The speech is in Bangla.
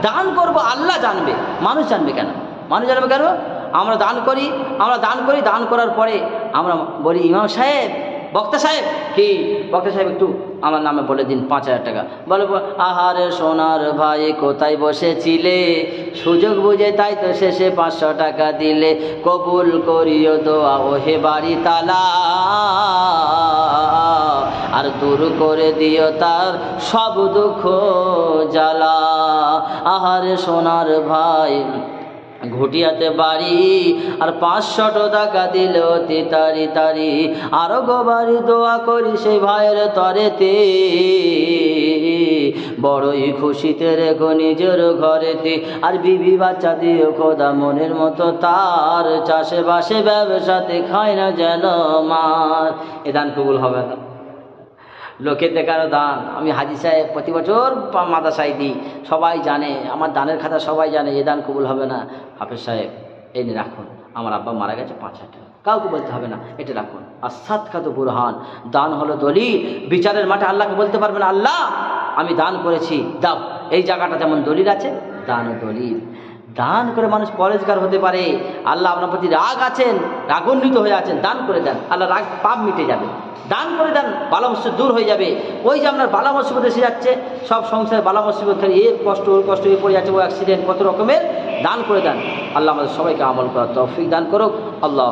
দান করব আল্লাহ জানবে, মানুষ জানবে কেন? মানুষ জানবে কেন? আমরা দান করি, দান করার পরে আমরা বলি ইমাম সাহেব, বক্তা সাহেব, কি বক্তা সাহেব একটু আমার নামে বলে দিন 5,000 টাকা। বলে আহারে সোনার ভাই কোথায় বসেছিলে, সুযোগ বুঝে তাই তো শেষে 500 টাকা দিলে, কবুল করিও দোয়া ওহে বাড়ি তালা, আর দূর করে দিও তার সব দুঃখ জ্বালা। আহারে সোনার ভাই ঘুটিয়াতে বাড়ি, আর 500 টাকা দিল অতি তারি তারি, আরো গোবারি দোয়া করি সেই ভাইয়ের তরেতে, বড়ই খুশিতে রেখো নিজের ঘরেতে, আর বিবি বাচ্চা দিও খোদা মনের মতো তার, চাষে বাসে ব্যবসাতে খায় না যেন মার। এ দান কবুল হবে না। লোকেতে কারো দান, আমি হাজি সাহেব প্রতি বছর মাদ্রাসায় দিই, সবাই জানে, আমার দানের খাতা সবাই জানে, এ দান কবুল হবে না। হাফেজ সাহেব এই নিয়ে রাখুন, আমার আব্বা মারা গেছে 5,000 টাকা, কাউকে বলতে হবে না, এটা রাখুন। আর সাদকাত বুরহান, দান হলো দলিল। বিচারের মাঠে আল্লাহকে বলতে পারবেন আল্লাহ আমি দান করেছি দাও, এই জায়গাটা যেমন দলিল আছে, দান ও দলিল। দান করে মানুষ পরেজগার হতে পারে। আল্লাহ আপনার প্রতি রাগ আছেন, রাগান্বিত হয়ে আছেন, দান করে দেন, আল্লাহ রাগ পাপ মিটে যাবে। দান করে দেন, বালা মুসিবত দূর হয়ে যাবে। ওই যে আপনার বালা মুসিবত এসে যাচ্ছে, সব সংসারে বালা মুসিবত খালি এর কষ্ট ওর কষ্ট হয়ে পড়ে যাচ্ছে, ও অ্যাক্সিডেন্ট কত রকমের, দান করে দেন। আল্লাহ আমাদের সবাইকে আমল করার তৌফিক দান করুক। আল্লাহ।